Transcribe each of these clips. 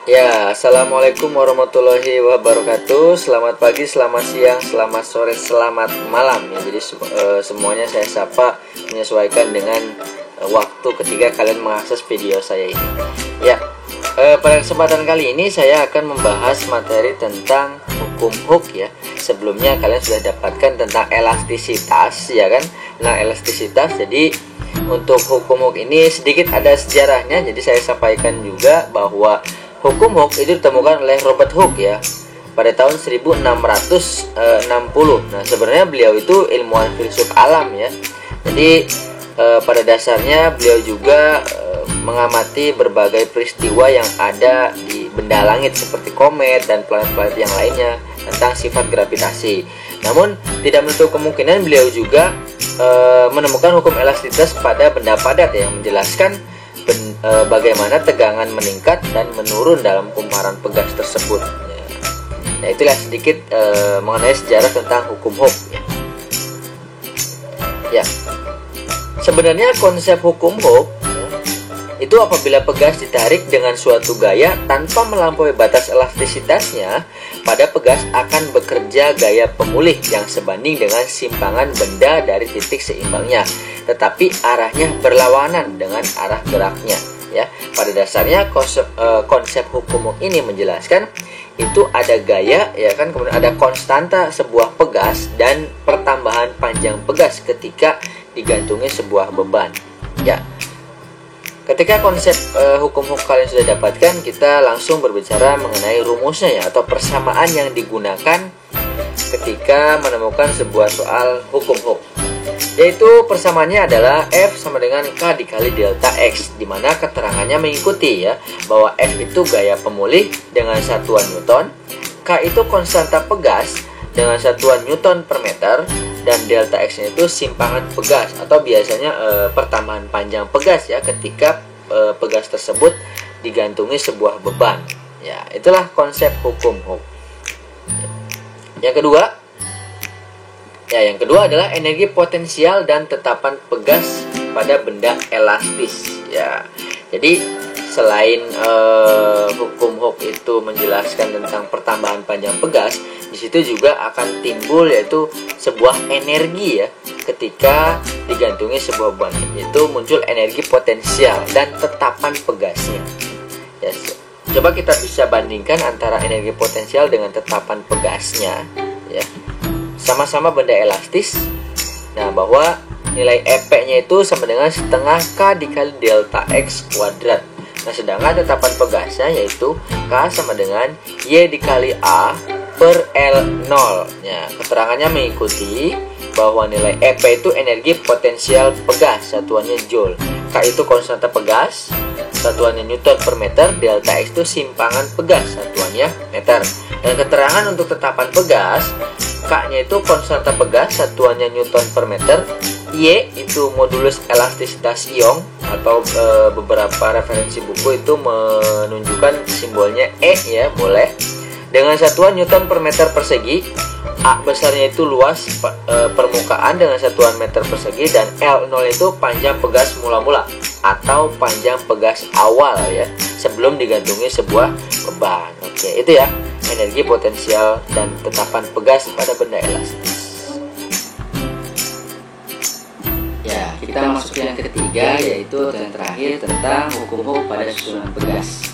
Ya, assalamualaikum warahmatullahi wabarakatuh. Selamat pagi, selamat siang, selamat sore, selamat malam. Ya, jadi semuanya saya sapa menyesuaikan dengan waktu ketika kalian mengakses video saya ini. Ya, pada kesempatan kali ini saya akan membahas materi tentang hukum Hooke ya. Sebelumnya kalian sudah dapatkan tentang elastisitas, ya kan? Nah, elastisitas. Jadi untuk hukum Hooke ini sedikit ada sejarahnya. Jadi saya sampaikan juga bahwa hukum Hooke itu ditemukan oleh Robert Hooke ya pada tahun 1660. Nah, sebenarnya beliau itu ilmuwan filsuf alam ya. Jadi pada dasarnya beliau juga mengamati berbagai peristiwa yang ada di benda langit seperti komet dan planet-planet yang lainnya tentang sifat gravitasi. Namun tidak menutup kemungkinan beliau juga menemukan hukum elastisitas pada benda padat yang menjelaskan bagaimana tegangan meningkat dan menurun dalam kumparan pegas tersebut. Nah, itulah sedikit mengenai sejarah tentang hukum Hooke. Ya, sebenarnya konsep hukum Hooke itu apabila pegas ditarik dengan suatu gaya tanpa melampaui batas elastisitasnya, pada pegas akan bekerja gaya pemulih yang sebanding dengan simpangan benda dari titik seimbangnya, tetapi arahnya berlawanan dengan arah geraknya. Ya, pada dasarnya konsep hukum Hooke ini menjelaskan itu ada gaya, ya kan, kemudian ada konstanta sebuah pegas dan pertambahan panjang pegas ketika digantungi sebuah beban. Ya, ketika konsep hukum Hooke kalian sudah dapatkan, kita langsung berbicara mengenai rumusnya ya, atau persamaan yang digunakan ketika menemukan sebuah soal hukum Hooke. Yaitu persamaannya adalah F sama dengan K dikali delta X, di mana keterangannya mengikuti ya, bahwa F itu gaya pemulih dengan satuan Newton, K itu konstanta pegas dengan satuan Newton per meter, dan delta X itu simpangan pegas atau biasanya pertambahan panjang pegas ya ketika pegas tersebut digantungi sebuah beban. Ya, itulah konsep hukum Hooke. Yang kedua adalah energi potensial dan tetapan pegas pada benda elastis. Ya, jadi selain hukum Hooke itu menjelaskan tentang pertambahan panjang pegas, di situ juga akan timbul yaitu sebuah energi ya ketika digantungi sebuah beban, yaitu muncul energi potensial dan tetapan pegasnya. Ya, coba kita bisa bandingkan antara energi potensial dengan tetapan pegasnya ya. Sama-sama benda elastis. Nah, bahwa nilai EP-nya itu sama dengan setengah K dikali delta X kuadrat. Nah, sedangkan tetapan pegasnya yaitu K sama dengan Y dikali A per L0. Ya, keterangannya mengikuti bahwa nilai EP itu energi potensial pegas, satuannya Joule. K itu konstanta pegas, satuannya Newton per meter. Delta X itu simpangan pegas, satuannya meter. Dan keterangan untuk tetapan pegas, K-nya itu konstanta pegas, satuannya Newton per meter. Y itu modulus elastisitas ion, atau beberapa referensi buku itu menunjukkan simbolnya E ya, boleh. Dengan satuan Newton per meter persegi. A besarnya itu luas permukaan dengan satuan meter persegi, dan L0 itu panjang pegas mula-mula atau panjang pegas awal ya, sebelum digantungi sebuah beban. Oke, itu ya energi potensial dan tetapan pegas pada benda elastis. Ya, kita masuk yang ketiga, yaitu yang terakhir tentang hukum Hooke pada susunan pegas.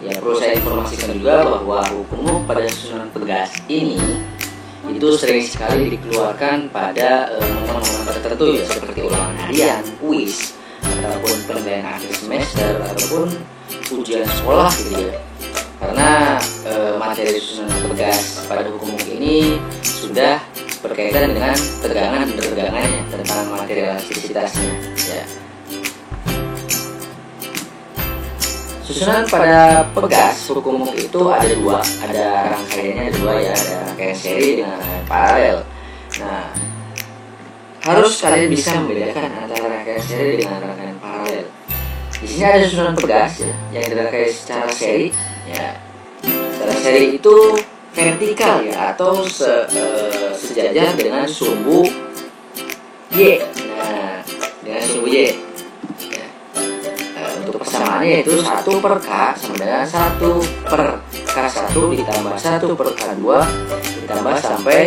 Ya, perlu saya informasikan juga bahwa hukum Hooke pada susunan pegas ini itu sering sekali dikeluarkan pada momen-momen tertentu ya, seperti ulangan harian, kuis, ataupun penilaian akhir semester, ataupun ujian sekolah gitu ya. Karena materi susunan pegas pada hukum Hooke ini sudah berkaitan dengan tegangan dan tegangannya tentang materi elastisitasnya ya. Susunan pada pegas hukum Hooke itu ada dua, ada rangkaiannya dua ya, ada rangkaian seri dengan rangkaian paralel. Nah, harus kalian bisa membedakan antara rangkaian seri dengan rangkaian paralel. Di sini ada susunan pegas ya, yang dirangkai secara seri ya. Secara seri itu vertikal ya, atau sejajar dengan sumbu Y. Nah, dengan sumbu Y. Ya. Untuk persamaan formulanya itu 1 per K sama dengan 1 per K1 ditambah 1 per K2 ditambah sampai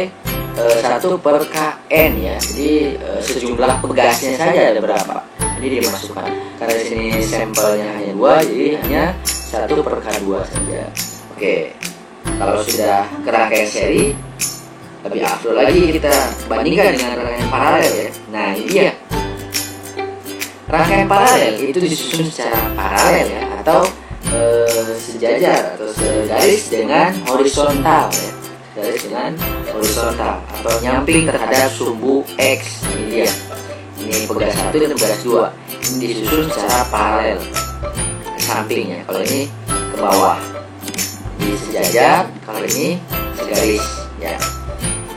1 per Kn ya. Jadi sejumlah pegasnya saja ada berapa, ini dimasukkan. Karena di sini sampelnya hanya 2, jadi hanya 1 per K2 saja. Oke, kalau sudah ke rangkaian seri, lebih afdol lagi kita bandingkan dengan rangkaian paralel ya. Nah ini dia, rangkaian paralel itu disusun secara paralel ya, atau sejajar atau segaris dengan horizontal ya, garis dengan horizontal atau nyamping terhadap sumbu X. Ini dia, ini pegas 1 dan pegas 2, ini disusun secara paralel ke sampingnya. Kalau ini ke bawah di sejajar, kalau ini segaris ya.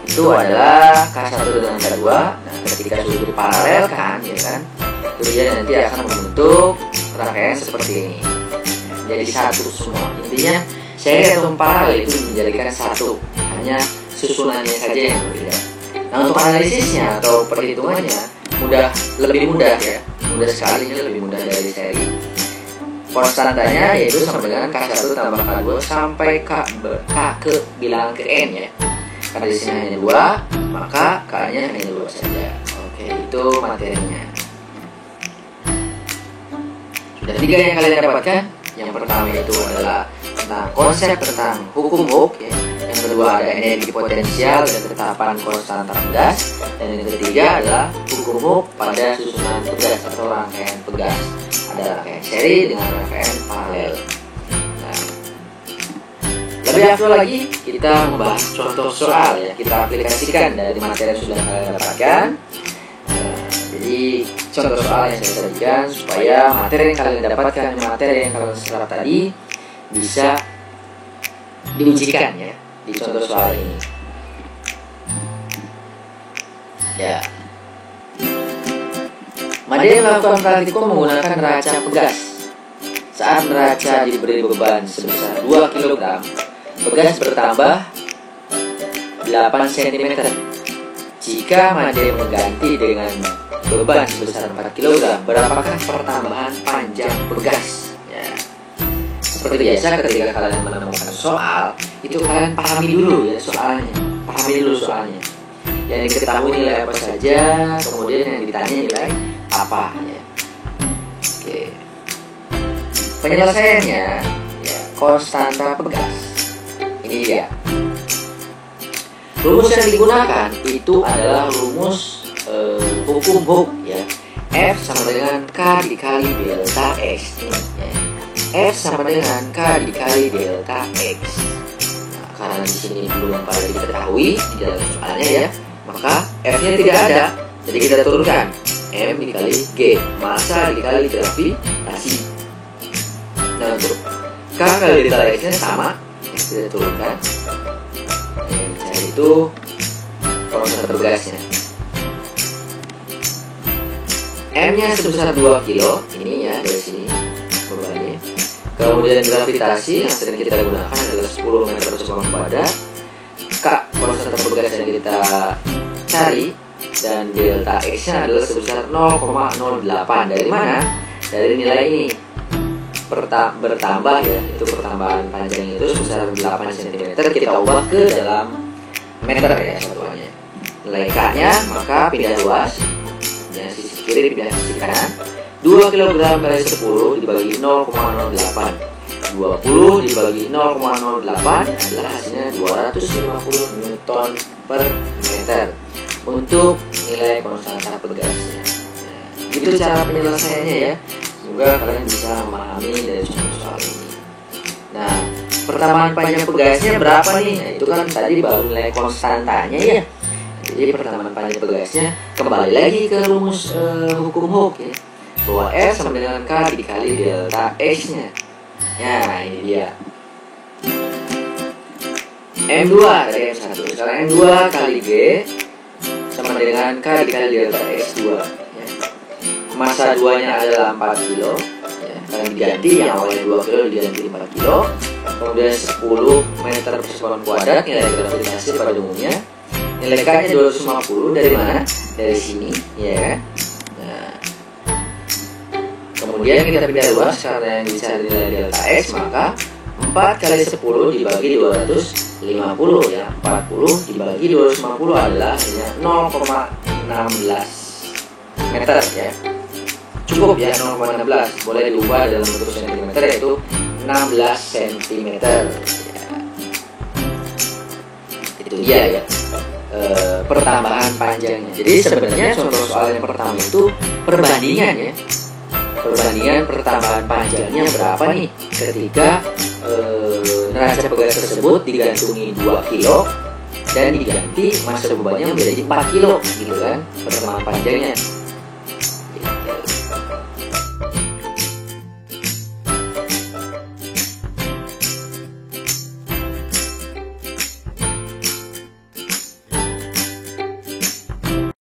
Itu adalah K1 dengan K2. Nah, ketika sudah diparalelkan ya kan, itu dia nanti akan membentuk rangkaian seperti ini, jadi satu semua. Intinya seri atau paralel itu menjadikan satu, hanya susunannya saja yang berbeda. Nah, untuk analisisnya atau perhitungannya lebih mudah ya, mudah sekali, ini lebih mudah dari seri. Konstantanya yaitu sama dengan K1 tambah K2 sampai K ke bilangan ke N ya. Karena di sini hanya 2, maka K-nya hanya 2 saja. Oke, itu materinya. Sudah 3 yang kalian dapatkan. Yang pertama itu adalah tentang konsep tentang hukum Hooke ya. Yang kedua ada energi potensial dan ketetapan konstanta pegas. Dan yang ketiga adalah hukum Hooke pada susunan pegas atau rangkaian pegas. Ada rangkaian seri dengan rangkaian paralel. Lebih afdol lagi kita membahas contoh soal ya, kita aplikasikan dari materi yang sudah kalian dapatkan. Jadi contoh soal yang saya sajikan supaya materi yang kalian dapatkan, materi yang kalian serap tadi bisa diujikan ya di contoh soal ini. Ya, Made melakukan praktikum menggunakan neraca pegas. Saat neraca diberi beban sebesar 2 kg, pegas bertambah 8 cm. Jika Made mengganti dengan beban sebesar 4 kg, berapakah pertambahan panjang pegas? Ya. Seperti biasa ketika kalian menemukan soal, itu kalian pahami dulu ya soalnya. Pahami dulu soalnya. Yang diketahui nilai apa saja, kemudian yang ditanya nilai apa ya. Oke. Penyelesaiannya ya, konstanta pegas. Ini dia. Rumus yang digunakan itu adalah rumus hukum Hooke ya. F sama dengan K dikali delta X ini ya. F sama dengan K dikali delta X. Nah, karena di sini belum pada diketahui di dalam soalnya ya, maka F-nya tidak ada. Jadi kita turunkan M dikali G, massa dikali gravitasi. Nah, untuk K kali delta X-nya sama, kita turunkan. Yang cari itu konstanta pegasnya. M-nya sebesar 2 kilo, ini ya dari sini bebannya. Kemudian gravitasi yang sering kita gunakan adalah 10 meter per sekon kuadrat. K konstanta pegas yang kita cari, dan delta X-nya adalah sebesar 0,08. Dari mana? Dari nilai ini bertambah ya, itu pertambahan panjang itu sebesar 8 cm. Kita ubah ke dalam meter ya satuannya. Nilai K-nya maka pindah luas, ya sisi kiri pindah sisi kanan. 2 kg kali 10 dibagi 0,08. 20 dibagi 0,08 adalah hasilnya 250 Newton per meter untuk nilai konstanta pegasnya. Nah, itu cara penyelesaiannya ya. Semoga kalian bisa memahami dari soal ini. Nah, pertambahan panjang pegasnya berapa nih? Nah, itu kan tadi baru nilai konstantanya ya. Jadi pertambahan panjang pegasnya kembali lagi ke rumus hukum Hooke ya, bahwa F sama dengan K dikali delta X-nya. Ya, ini dia. M2 dari M1. Sekarang M2 kali G sama dengan K dikali delta X2 ya. Massa 2-nya adalah 4 kilo ya. Kalian diganti, yang awalnya 2 kilo diganti 4 kilo. Kemudian 10 meter per sekon kuadrat nilai gravitasi pada umumnya. Nilai K-nya 250 dari mana? Dari sini ya kan. Nah, kemudian kemudian kita pindah luas karena yang dicari nilai delta X, maka 4 kali 10 dibagi 250 ya. 40 dibagi 250 adalah 0,16 meter ya. Cukup ya 0,16, boleh diubah dalam bentuk sentimeter yaitu 16 cm ya. Itu dia ya pertambahan panjangnya. Jadi sebenarnya contoh soal yang pertama itu perbandingan ya. Perbandingan pertambahan panjangnya berapa nih ketika neraca pegas tersebut digantungi 2 kilo dan diganti masa bebannya menjadi 4 kilo gitu kan, pertambahan panjangnya.